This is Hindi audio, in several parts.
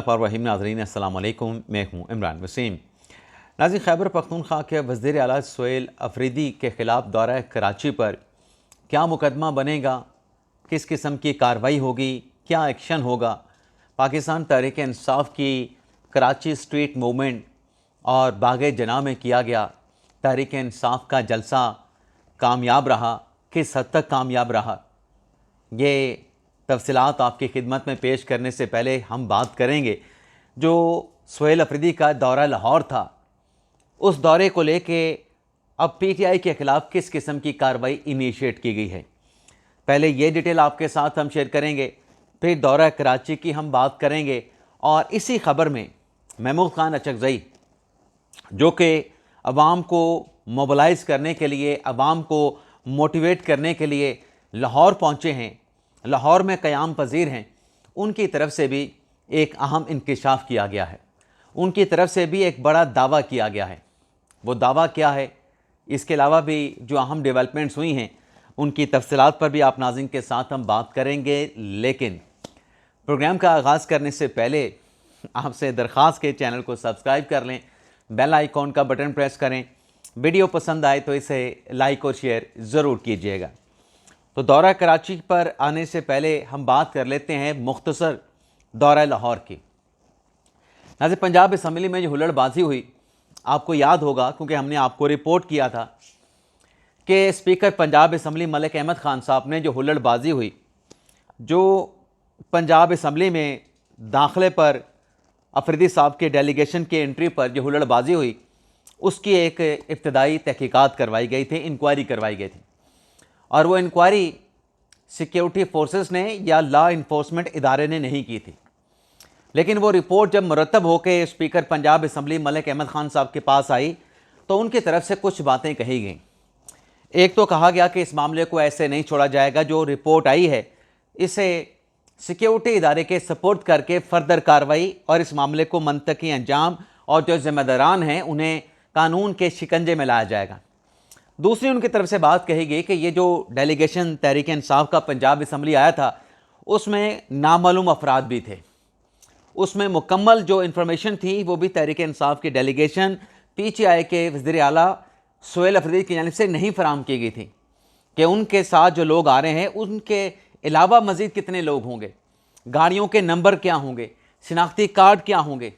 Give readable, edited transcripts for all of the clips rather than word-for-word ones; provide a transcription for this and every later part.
रहीम नाज़रीन अस्सलाम वालेकुम, मैं हूँ इमरान वसीम। नाज़रीन, खैबर पख्तूनख्वा के वज़ीर आला सुहेल अफरीदी के ख़िलाफ़ दौरा कराची पर क्या मुकदमा बनेगा, किस किस्म की कार्रवाई होगी, क्या एक्शन होगा। पाकिस्तान तहरीक इंसाफ की कराची स्ट्रीट मूवमेंट और बाग़ जना में किया गया तहरीक इंसाफ का जलसा कामयाब रहा, किस हद तक कामयाब रहा, ये तफसीलात आपकी खिदमत में पेश करने से पहले हम बात करेंगे जो सुहेल अफरीदी का दौरा लाहौर था, उस दौरे को लेके अब PTI के ख़िलाफ़ किस किस्म की कार्रवाई इनिशिएट की गई है। पहले ये डिटेल आपके साथ हम शेयर करेंगे, फिर दौरा कराची की हम बात करेंगे और इसी खबर में महमूद खान अचकज़ई जो कि अवाम को मोबिलाइज़ करने के लिए, अवाम को मोटिवेट करने के लिए लाहौर पहुँचे हैं, लाहौर में क़याम पज़ीर हैं, उनकी तरफ से भी एक अहम इंकशाफ किया गया है, उनकी तरफ से भी एक बड़ा दावा किया गया है। वो दावा क्या है, इसके अलावा भी जो अहम डेवलपमेंट्स हुई हैं उनकी तफसीलात पर भी आप नाज़रीन के साथ हम बात करेंगे। लेकिन प्रोग्राम का आगाज़ करने से पहले आपसे दरख्वास्त के चैनल को सब्सक्राइब कर लें, बेल आइकॉन का बटन प्रेस करें, वीडियो पसंद आए तो इसे लाइक और शेयर ज़रूर कीजिएगा। तो दौरा कराची पर आने से पहले हम बात कर लेते हैं मुख्तसर दौरा लाहौर की। नाज़रीन, पंजाब असम्बली में जो हुल्लड़बाजी हुई आपको याद होगा, क्योंकि हमने आपको रिपोर्ट किया था कि स्पीकर पंजाब असम्बली मलिक अहमद ख़ान साहब ने जो हुल्लड़बाजी हुई, जो पंजाब असम्बली में दाखिले पर अफरीदी साहब के डेलीगेशन के एंट्री पर जो हुल्लड़बाजी हुई, उसकी एक इब्तदाई तहकीकात करवाई गई थी, इंक्वायरी करवाई गई थी। और वो इंक्वायरी सिक्योरिटी फोर्सेस ने या लॉ इन्फोर्समेंट इदारे ने नहीं की थी, लेकिन वो रिपोर्ट जब मुरतब होकर स्पीकर पंजाब असम्बली मलिक अहमद ख़ान साहब के पास आई तो उनकी तरफ से कुछ बातें कही गईं। एक तो कहा गया कि इस मामले को ऐसे नहीं छोड़ा जाएगा, जो रिपोर्ट आई है इसे सिक्योरिटी इदारे के सपोर्ट करके फर्दर कार्रवाई और इस मामले को मंतकी अंजाम और जो ज़िम्मेदारान हैं उन्हें कानून के शिकंजे में लाया जाएगा। दूसरी उनकी तरफ से बात कही गई कि ये जो डेलीगेशन तहरीक इंसाफ का पंजाब असम्बली आया था उसमें नामालूम अफराद भी थे, उसमें मुकम्मल जो इन्फॉर्मेशन थी वो भी तहरीक इंसाफ की डेलीगेशन PTI के वज़ीर आला सुहेल अफरीदी की जानिब से नहीं फराहम की गई थी कि उनके साथ जो लोग आ रहे हैं उनके अलावा मज़ीद कितने लोग होंगे, गाड़ियों के नंबर क्या होंगे, शिनाख्ती कार्ड क्या होंगे।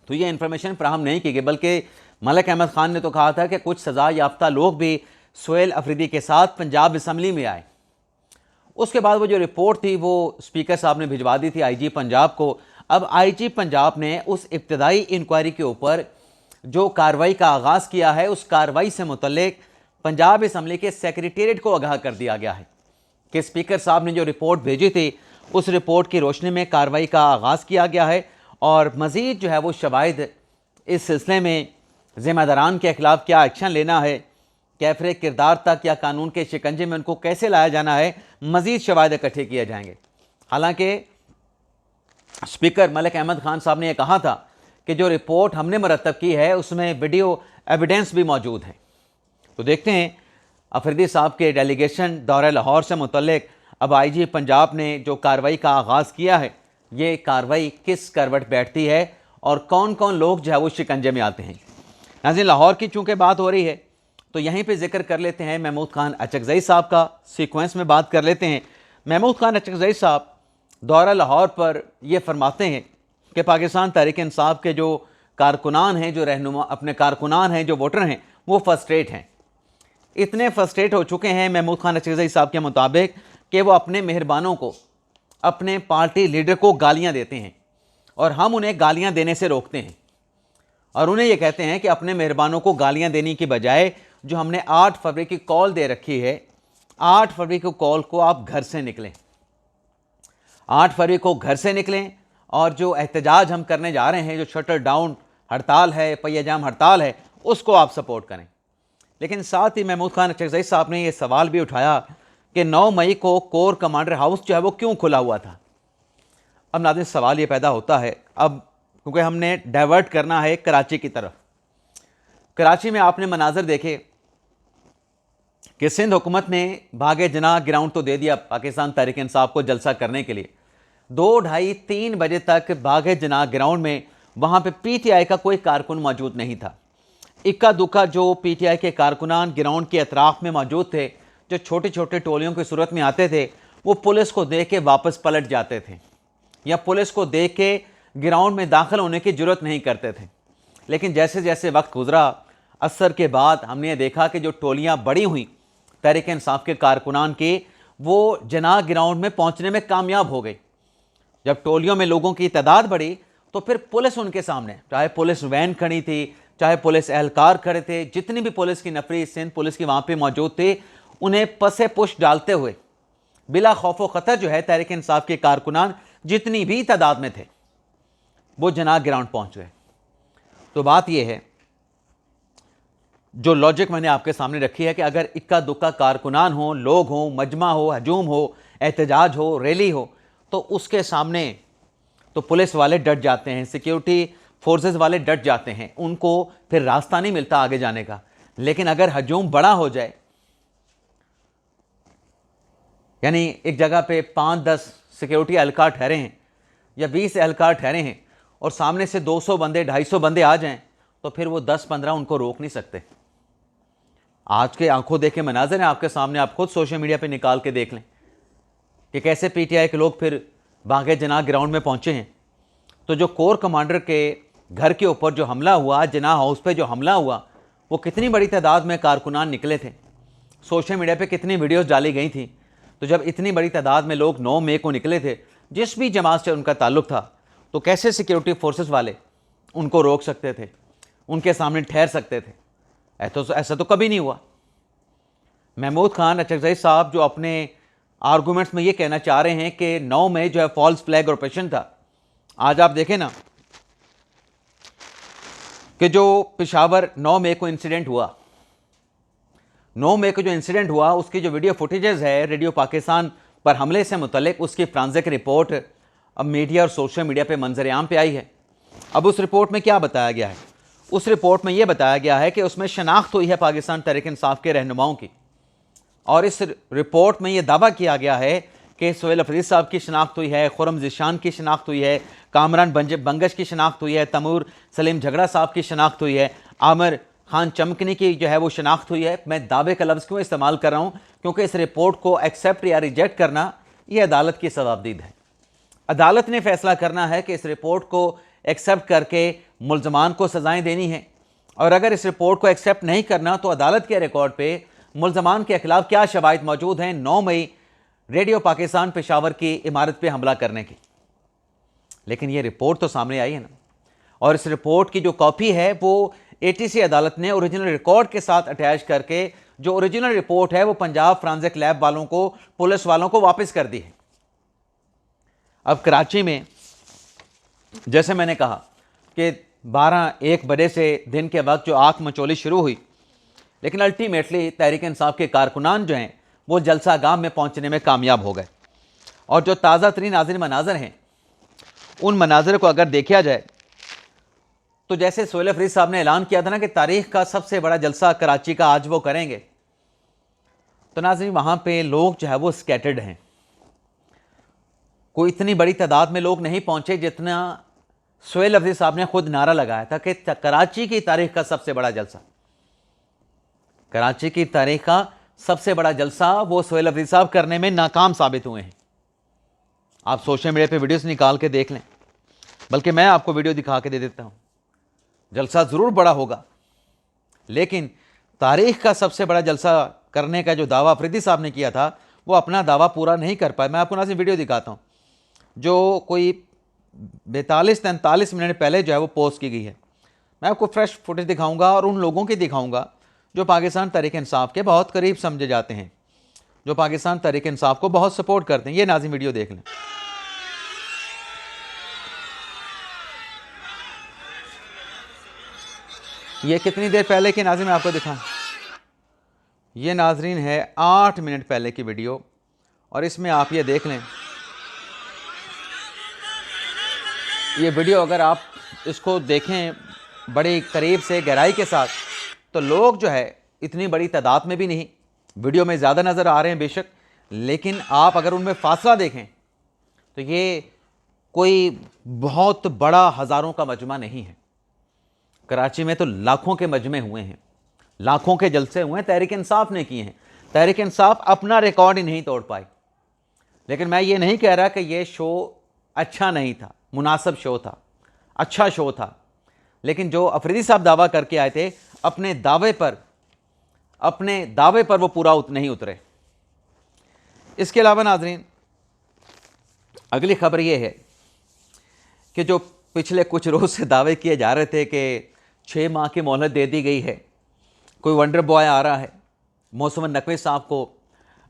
तो ये इन्फॉर्मेशन फराहम नहीं की गई, बल्कि मलिक अहमद ख़ान ने तो कहा था कि कुछ सज़ा याफ्ता लोग भी सुहेल अफरीदी के साथ पंजाब असम्बली में आए। उसके बाद वो जो रिपोर्ट थी वो स्पीकर साहब ने भिजवा दी थी IG पंजाब को। अब IG पंजाब ने उस इब्तदाई इंक्वायरी के ऊपर जो कार्रवाई का आगाज़ किया है, उस कार्रवाई से मुतल्लिक पंजाब असम्बली के सेक्रेटेरिएट को आगाह कर दिया गया है कि स्पीकर साहब ने जो रिपोर्ट भेजी थी उस रिपोर्ट की रोशनी में कार्रवाई का आगाज़ किया गया है और मज़ीद जो है वो शवाहिद इस सिलसिले में ज़िम्मेदारान के ख़िलाफ़ क्या एक्शन लेना है, कैफरे किरदार तक या कानून के शिकंजे में उनको कैसे लाया जाना है, मज़ीद शवाहिद इकट्ठे किए जाएंगे। हालांकि स्पीकर मलिक अहमद ख़ान साहब ने यह कहा था कि जो रिपोर्ट हमने मुरतब की है उसमें वीडियो एविडेंस भी मौजूद है। तो देखते हैं अफरीदी साहब के डेलीगेशन दौरा लाहौर से मुतल्लिक अब IG पंजाब ने जो कार्रवाई का आगाज़ किया है, ये कार्रवाई किस करवट बैठती है और कौन कौन लोग जो है वो शिकंजे में आते हैं। नाज़रीन, लाहौर की चूँकि बात हो रही है तो यहीं पे जिक्र कर लेते हैं महमूद खान अचकज़ई साहब का, सीक्वेंस में बात कर लेते हैं। महमूद खान अचकज़ई साहब दौरा लाहौर पर ये फरमाते हैं कि पाकिस्तान तहरीक इंसाफ के जो कारकुनान हैं, जो रहनुमा अपने कारकुनान हैं, जो वोटर हैं, वो फर्स्ट्रेट हैं। इतने फर्स्ट्रेट हो चुके हैं महमूद खान अचकज़ई साहब के मुताबिक कि वो अपने मेहरबानों को, अपने पार्टी लीडर को गालियाँ देते हैं और हम उन्हें गालियाँ देने से रोकते हैं और उन्हें ये कहते हैं कि अपने मेहरबानों को गालियाँ देने की बजाय जो हमने 8 फरवरी की कॉल दे रखी है, 8 फरवरी की कॉल को आप घर से निकलें, 8 फरवरी को घर से निकलें और जो एहतजाज हम करने जा रहे हैं, जो शटर डाउन हड़ताल है, पहिया जाम हड़ताल है, उसको आप सपोर्ट करें। लेकिन साथ ही महमूद खान अचकज़ई साहब ने यह सवाल भी उठाया कि 9 मई को कोर कमांडर हाउस जो है वो क्यों खुला हुआ था। अब नाज़रीन, सवाल ये पैदा होता है, अब क्योंकि हमने डाइवर्ट करना है कराची की तरफ। कराची में आपने मनाजर देखे कि सिंध हुकूमत ने बाग़ जना ग्राउंड तो दे दिया पाकिस्तान तहरीक इंसाफ को जलसा करने के लिए, 2, ढाई, 3 बजे तक बागे जना ग्राउंड में वहाँ पे पीटीआई का कोई कारकुन मौजूद नहीं था। इक्का दुक्का जो पीटीआई के कारकुनान ग्राउंड के अतराफ में मौजूद थे, जो छोटे छोटे टोलियों की सूरत में आते थे, वो पुलिस को देख के वापस पलट जाते थे या पुलिस को देख के ग्राउंड में दाखिल होने की जरूरत नहीं करते थे। लेकिन जैसे जैसे वक्त गुजरा, असर के बाद हमने ये देखा कि जो टोलियाँ बड़ी हुई तहरीक इंसाफ के कारकुनान के, वो जना ग्राउंड में पहुँचने में कामयाब हो गई। जब टोलियों में लोगों की तादाद बढ़ी तो फिर पुलिस उनके सामने, चाहे पुलिस वैन खड़ी थी, चाहे पुलिस एहलकार खड़े थे, जितनी भी पुलिस की नफरी सिंध पुलिस की वहाँ पे मौजूद थे, उन्हें पसे पुश डालते हुए बिला खौफ खतर जो है तहरीक इंसाफ के कारकुनान जितनी भी तादाद में थे वो जना ग्राउंड पहुँच गए। तो बात यह है, जो लॉजिक मैंने आपके सामने रखी है कि अगर इक्का दुक्का कारकुनान हो, लोग हो, मजमा हो, हजूम हो, एहतजाज हो, रैली हो, तो उसके सामने तो पुलिस वाले डट जाते हैं, सिक्योरिटी फोर्सेस वाले डट जाते हैं, उनको फिर रास्ता नहीं मिलता आगे जाने का। लेकिन अगर हजूम बड़ा हो जाए, यानी एक जगह पे 5-10 सिक्योरिटी एहलकार ठहरे हैं या 20 एहलकार ठहरे हैं और सामने से 200 बंदे, 250 बंदे आ जाएं, तो फिर वो 10-15 उनको रोक नहीं सकते। आज के आंखों देखे मनाजर हैं आपके सामने, आप खुद सोशल मीडिया पे निकाल के देख लें कि कैसे पीटीआई के लोग फिर बागे जना ग्राउंड में पहुंचे हैं। तो जो कोर कमांडर के घर के ऊपर जो हमला हुआ, जना हाउस पे जो हमला हुआ, वो कितनी बड़ी तादाद में कारकुनान निकले थे, सोशल मीडिया पे कितनी वीडियोस डाली गई थी। तो जब इतनी बड़ी तादाद में लोग 9 मई को निकले थे, जिस भी जमात से उनका ताल्लुक़ था, तो कैसे सिक्योरिटी फोर्सेस वाले उनको रोक सकते थे, उनके सामने ठहर सकते थे? ऐसा तो कभी नहीं हुआ। महमूद खान अचकज़ई साहब जो अपने आर्गूमेंट्स में ये कहना चाह रहे हैं कि 9 मई जो है फॉल्स फ्लैग ऑपरेशन था, आज आप देखें ना कि जो पेशावर 9 मई को इंसिडेंट हुआ, 9 मई को जो इंसिडेंट हुआ, उसकी जो वीडियो फुटेजेस है रेडियो पाकिस्तान पर हमले से मुतल्लिक, उसकी फ्रांसिक रिपोर्ट अब मीडिया और सोशल मीडिया पे मंजर आम पे आई है। अब उस रिपोर्ट में क्या बताया गया है? उस रिपोर्ट में यह बताया गया है कि उसमें शनाख्त हुई है पाकिस्तान तहरीक इंसाफ के रहनुमाओं की, और इस रिपोर्ट में यह दावा किया गया है कि सोहेल अफरीदी साहब की शनाख्त हुई है, खुरम ज़िशान की शनाख्त हुई है, कामरान बंगश की शनाख्त हुई है, तैमूर सलीम झगड़ा साहब की शनाख्त हुई है, आमिर खान चमकनी की जो है वो शनाख्त हुई है। मैं दावे का लफ्ज़ क्यों इस्तेमाल कर रहा हूँ? क्योंकि इस रिपोर्ट को एक्सेप्ट या रिजेक्ट करना ये अदालत की सवाबदीद है। अदालत ने फैसला करना है कि इस रिपोर्ट को एक्सेप्ट करके मुल्ज़मान को सज़ाएँ देनी है, और अगर इस रिपोर्ट को एक्सेप्ट नहीं करना तो अदालत के रिकॉर्ड पर मुल्ज़मान के खिलाफ क्या शवाहिद मौजूद हैं 9 मई रेडियो पाकिस्तान पेशावर की इमारत पे हमला करने की। लेकिन ये रिपोर्ट तो सामने आई है ना, और इस रिपोर्ट की जो कॉपी है वो एटीसी अदालत ने ओरिजिनल रिकॉर्ड के साथ अटैच करके जो ओरिजिनल रिपोर्ट है वो पंजाब फ्रांसिक लैब वालों को, पुलिस वालों को वापस कर दी है। अब कराची में जैसे मैंने कहा कि 12-1 बजे से दिन के वक्त जो आग मचोली शुरू हुई, लेकिन अल्टीमेटली तहरीक इंसाफ के कारकुनान जो हैं वो जलसा गाह में पहुंचने में कामयाब हो गए। और जो ताज़ा तरीन नाज़रीन मनाज़र हैं, उन मनाज़र को अगर देखा जाए तो जैसे सोहेल अफरीदी साहब ने ऐलान किया था ना कि तारीख़ का सबसे बड़ा जलसा कराची का आज वो करेंगे, तो नाज़रीन वहाँ पे लोग जो है वो स्कैटर्ड हैं। कोई इतनी बड़ी तादाद में लोग नहीं पहुँचे जितना सोहेल अफरीदी साहब ने खुद नारा लगाया था कि कराची की तारीख़ का सबसे बड़ा जलसा, कराची की तारीख़ का सबसे बड़ा जलसा वो सोहेल अफरीदी साहब करने में नाकाम साबित हुए हैं। आप सोशल मीडिया पे वीडियोस निकाल के देख लें, बल्कि मैं आपको वीडियो दिखा के दे देता हूँ। जलसा ज़रूर बड़ा होगा, लेकिन तारीख़ का सबसे बड़ा जलसा करने का जो दावा अफरीदी साहब ने किया था वो अपना दावा पूरा नहीं कर पाए। मैं आपको नाज़रीन वीडियो दिखाता हूँ जो कोई 42-43 मिनट पहले जो है वो पोस्ट की गई है। मैं आपको फ्रेश फुटेज दिखाऊँगा और उन लोगों की दिखाऊँगा जो पाकिस्तान तहरीक इंसाफ के बहुत करीब समझे जाते हैं, जो पाकिस्तान तहरीक इंसाफ को बहुत सपोर्ट करते हैं। ये नाज़रीन वीडियो देख लें। ये कितनी देर पहले की नाज़रीन मैं आपको दिखाऊं? ये नाज़रीन है 8 मिनट पहले की वीडियो, और इसमें आप ये देख लें, ये वीडियो अगर आप इसको देखें बड़े करीब से गहराई के साथ, तो लोग जो है इतनी बड़ी तादाद में भी नहीं, वीडियो में ज़्यादा नज़र आ रहे हैं बेशक, लेकिन आप अगर उनमें फासला देखें तो ये कोई बहुत बड़ा हज़ारों का मजमा नहीं है। कराची में तो लाखों के मजमे हुए हैं, लाखों के जलसे हुए हैं, तहरीक इंसाफ ने किए हैं। तहरीक इंसाफ अपना रिकॉर्ड ही नहीं तोड़ पाई। लेकिन मैं ये नहीं कह रहा कि ये शो अच्छा नहीं था, मुनासिब शो था, अच्छा शो था। लेकिन जो अफरीदी साहब दावा करके आए थे, अपने दावे पर वो पूरा नहीं उतरे। इसके अलावा नाज़रीन, अगली खबर ये है कि जो पिछले कुछ रोज़ से दावे किए जा रहे थे कि 6 माह की मोहलत दे दी गई है, कोई वंडर बॉय आ रहा है, मौसम नकवी साहब को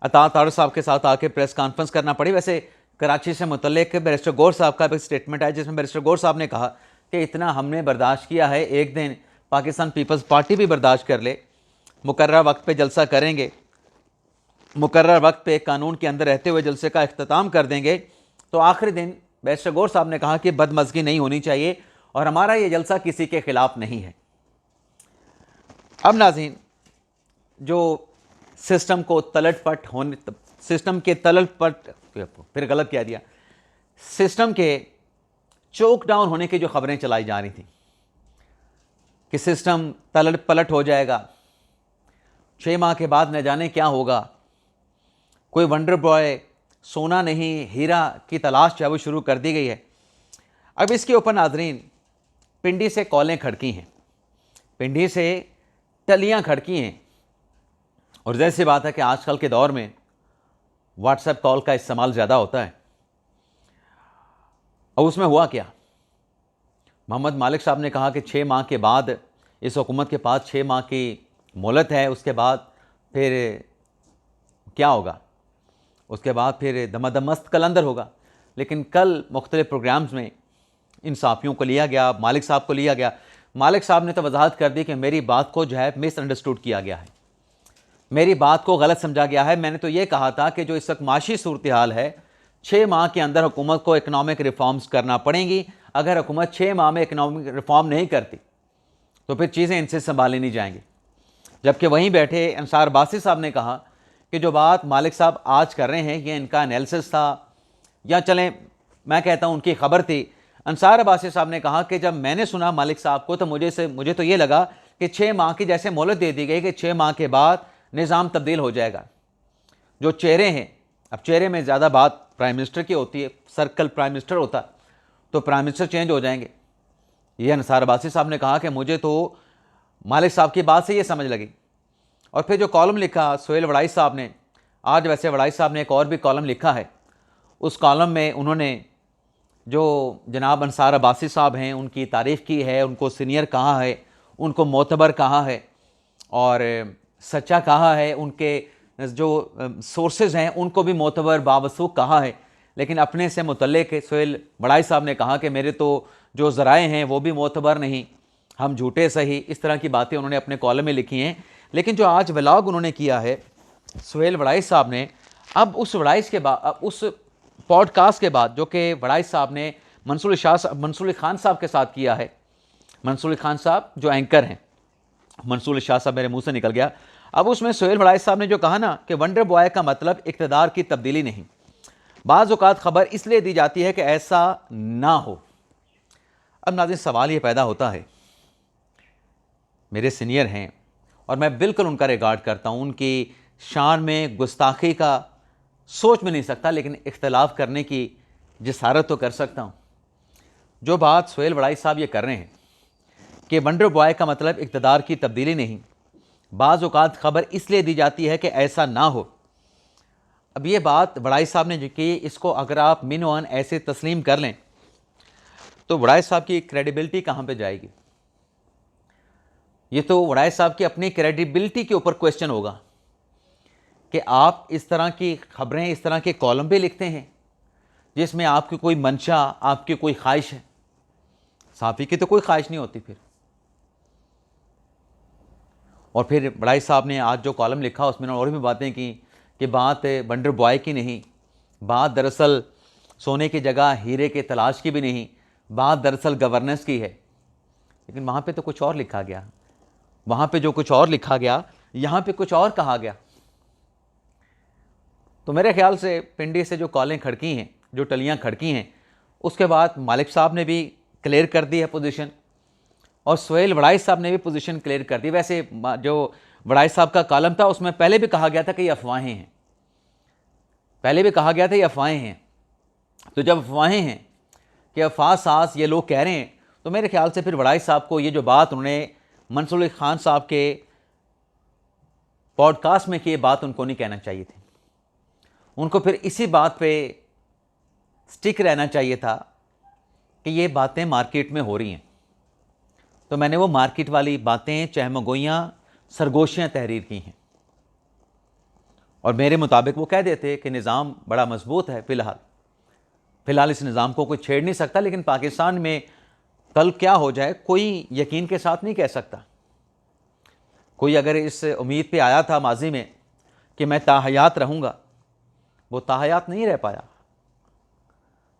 अता तारड़ साहब के साथ आके प्रेस कॉन्फ्रेंस करना पड़ी। वैसे कराची से मुतल्लिक बैरिस्टर गौर साहब का एक स्टेटमेंट है जिसमें बैरिस्टर गौर साहब ने कहा कि इतना हमने बर्दाश्त किया है, एक दिन पाकिस्तान पीपल्स पार्टी भी बर्दाश्त कर ले, मुकर्रर वक्त पे जलसा करेंगे, मुकर्रर वक्त पे कानून के अंदर रहते हुए जलसे का इख्तिताम कर देंगे। तो आखिरी दिन बैरिस्टर गौर साहब ने कहा कि बदमज़गी नहीं होनी चाहिए और हमारा ये जलसा किसी के ख़िलाफ़ नहीं है। अब नाज़रीन, जो सिस्टम को तलट-पट होने, सिस्टम के तलट-पट, फिर गलत कह दिया, सिस्टम के चोक डाउन होने की जो खबरें चलाई जा रही थी कि सिस्टम तलट पलट हो जाएगा, 6 माह के बाद न जाने क्या होगा, कोई वंडर बॉय सोना नहीं हीरा की तलाश जो है वो शुरू कर दी गई है। अब इसके ऊपर नाजरीन पिंडी से कॉलें खड़की हैं, पिंडी से टलियाँ खड़की हैं। और जैसी बात है कि आजकल के दौर में व्हाट्सएप कॉल का इस्तेमाल ज़्यादा होता है। और उसमें हुआ क्या, मोहम्मद मालिक साहब ने कहा कि 6 माह के बाद, इस हुकूमत के पास 6 माह की मोहलत है, उसके बाद फिर क्या होगा, उसके बाद फिर दमादमस्त कलंदर होगा। लेकिन कल मुख्तलिफ प्रोग्राम्स में इन साफ़ियों को लिया गया, मालिक साहब को लिया गया। मालिक साहब ने तो वजाहत कर दी कि मेरी बात को जो है मिसअंडरस्टूड किया गया है, मेरी बात को गलत समझा गया है। मैंने तो ये कहा था कि जो इस वक्त माशी सूरत हाल है, 6 माह के अंदर हुकूमत को इकनॉमिक रिफॉर्म्स करना पड़ेंगी। अगर हुकूमत 6 माह में इकनॉमिक रिफॉर्म नहीं करती तो फिर चीज़ें इनसे संभाली नहीं जाएंगी। जबकि वहीं बैठे अंसार बासी साहब ने कहा कि जो बात मालिक साहब आज कर रहे हैं ये इनका एनालिसिस था, या चलें मैं कहता हूँ उनकी खबर थी। अंसार बासी साहब ने कहा कि जब मैंने सुना मालिक साहब को तो मुझे तो ये लगा कि 6 माह की जैसे मोहलत दे दी गई कि 6 माह के बाद निज़ाम तब्दील हो जाएगा। जो चेहरे हैं, अब चेहरे में ज़्यादा बात प्राइम मिनिस्टर की होती है, सर्कल प्राइम मिनिस्टर होता तो प्राइम मिनिस्टर चेंज हो जाएंगे। ये अंसार बासी साहब ने कहा कि मुझे तो मालिक साहब की बात से ये समझ लगी। और फिर जो कॉलम लिखा सोहेल वड़ाई साहब ने, आज वैसे वड़ाई साहब ने एक और भी कॉलम लिखा है, उस कॉलम में उन्होंने जो जनाब अंसार अब्बासी साहब हैं उनकी तारीफ़ की है, उनको सीनियर कहा है, उनको मोतबर कहा है और सच्चा कहा है, उनके जो सोर्सेज हैं उनको भी मोतबर बावसूख कहा है। लेकिन अपने से मुतल्लिक सोहेल वड़ाई साहब ने कहा कि मेरे तो जो ज़राए हैं वो भी मोतबर नहीं, हम झूठे सही, इस तरह की बातें उन्होंने अपने कॉलम में लिखी हैं। लेकिन जो आज व्लॉग उन्होंने किया है सोहेल वड़ाई साहब ने, अब उस वड़ाई के बाद, उस पॉडकास्ट के बाद जो कि वड़ाई साहब ने मंसूर खान साहब के साथ किया है, मंसूर खान साहब जो एंकर हैं, मंसूर शाह साहब मेरे मुंह से निकल गया। अब उसमें सोहेल वड़ाई साहब ने जो कहा ना कि वंडर बॉय का मतलब इक़्तिदार की तब्दीली नहीं, बाज़ औक़ात ख़बर इसलिए दी जाती है कि ऐसा ना हो। अब नाज़रीन सवाल ये पैदा होता है, मेरे सीनियर हैं और मैं बिल्कुल उनका रिगार्ड करता हूँ, उनकी शान में गुस्ताखी का सोच में नहीं सकता, लेकिन इख्तलाफ करने की जिसारत तो कर सकता हूँ। जो बात सोहेल वड़ाई साहब ये कर रहे हैं कि वंडर बॉय का मतलब इक़्तिदार की तब्दीली नहीं, बाज़ औक़ात ख़बर इसलिए दी जाती है कि ऐसा ना हो। अब ये बात वड़ाई साहब ने जो की, इसको अगर आप मिनवन ऐसे तस्लीम कर लें तो वड़ाई साहब की क्रेडिबिलिटी कहाँ पे जाएगी? ये तो वड़ाई साहब की अपनी क्रेडिबिलिटी के ऊपर क्वेश्चन होगा कि आप इस तरह की खबरें, इस तरह के कॉलम भी लिखते हैं जिसमें आपकी कोई मंशा, आपकी कोई ख्वाहिश है। साफ़ी की तो कोई ख्वाहिश नहीं होती फिर। और फिर वड़ाई साहब ने आज जो कॉलम लिखा उसमें और भी बातें की कि बात वंडर बॉय की नहीं, बात दरअसल सोने की जगह हीरे के तलाश की भी नहीं, बात दरअसल गवर्नेंस की है। लेकिन वहाँ पे तो कुछ और लिखा गया, वहाँ पे जो कुछ और लिखा गया यहाँ पे कुछ और कहा गया। तो मेरे ख्याल से पिंडी से जो कॉलें खड़की हैं, जो टलियाँ खड़की हैं, उसके बाद मालिक साहब ने भी क्लियर कर दी है पोजीशन, और सुहेल वड़ाई साहब ने भी पोजीशन क्लियर कर दी। वैसे जो वड़ाई साहब का कॉलम था उसमें पहले भी कहा गया था कि ये अफवाहें हैं, पहले भी कहा गया था ये अफवाहें हैं। तो जब अफवाहें हैं कि अफवाह साज ये लोग कह रहे हैं, तो मेरे ख्याल से फिर वड़ाई साहब को ये जो बात उन्होंने मंसूर अली खान साहब के पॉडकास्ट में की, ये बात उनको नहीं कहना चाहिए थी। उनको फिर इसी बात पे स्टिक रहना चाहिए था कि ये बातें मार्केट में हो रही हैं। तो मैंने वो मार्केट वाली बातें, चहमगोइयाँ, सरगोशियाँ तहरीर की हैं, और मेरे मुताबिक वो कह देते कि निज़ाम बड़ा मजबूत है, फ़िलहाल इस निज़ाम को कोई छेड़ नहीं सकता। लेकिन पाकिस्तान में कल क्या हो जाए कोई यकीन के साथ नहीं कह सकता। कोई अगर इस उम्मीद पे आया था माजी में कि मैं ताहयात रहूँगा, वो ताहयात नहीं रह पाया।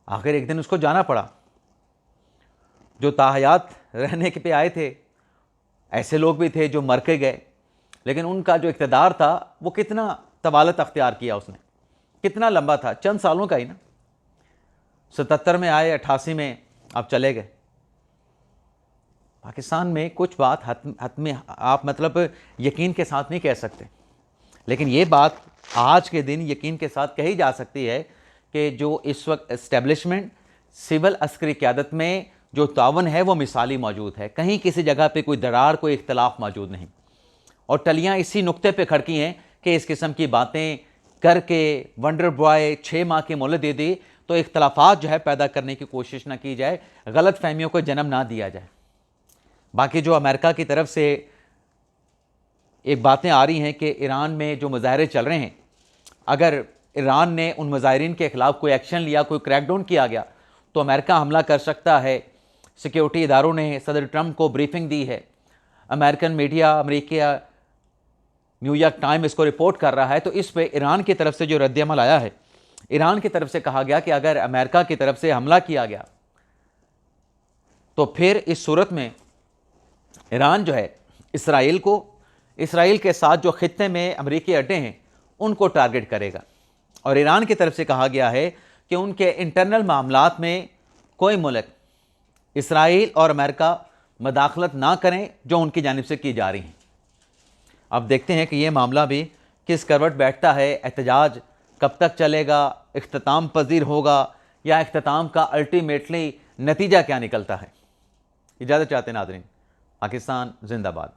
आखिर एक दिन उसको जाना पड़ा। जो ताहयात रहने के पे आए थे, ऐसे लोग भी थे जो मर के गए, लेकिन उनका जो इक़्तिदार था वो कितना तवालत अख्तियार किया उसने, कितना लंबा था, चंद सालों का ही ना। 77 में आए, 88 में अब चले गए। पाकिस्तान में कुछ बात हतमी आप मतलब यकीन के साथ नहीं कह सकते, लेकिन ये बात आज के दिन यकीन के साथ कही जा सकती है कि जो इस वक्त इस्टेब्लिशमेंट, सिविल अस्करी क़यादत में जो तावन है वो मिसाली मौजूद है। कहीं किसी जगह पे कोई दरार, कोई इख्तलाफ मौजूद नहीं, और टलियाँ इसी नुक्ते पे खड़की हैं कि इस किस्म की बातें करके वंडर बॉय 6 माह की मोहलत दे दी तो इख्तलाफात जो है पैदा करने की कोशिश ना की जाए, गलत फहमियों को जन्म ना दिया जाए। बाकी जो अमेरिका की तरफ से एक बातें आ रही हैं कि ईरान में जो मुजाहरे चल रहे हैं, अगर ईरान ने उन मुजाहरीन के ख़िलाफ़ कोई एक्शन लिया, कोई क्रैकडाउन किया गया, तो अमेरिका हमला कर सकता है। सिक्योरिटी इदारों ने सदर ट्रंप को ब्रीफिंग दी है। American media, America New York time इसको रिपोर्ट कर रहा है। तो इस पे ईरान की तरफ से जो रद्दअमल आया है, ईरान की तरफ से कहा गया कि अगर अमेरिका की तरफ से हमला किया गया तो फिर इस सूरत में ईरान जो है इसराइल के साथ जो खित्ते में अमेरिकी अड्डे हैं उनको टारगेट करेगा। और ईरान की तरफ से कहा गया है कि उनके इंटरनल मामलात में कोई मुल्क, इसराइल और अमेरिका, मदाखलत ना करें जो उनकी जानिब से की जा रही हैं। अब देखते हैं कि ये मामला भी किस करवट बैठता है, एहतजाज कब तक चलेगा, इख्तिताम पजीर होगा या इख्तिताम का अल्टीमेटली नतीजा क्या निकलता है। इजाज़त चाहते हैं नाज़रीन। पाकिस्तान जिंदाबाद।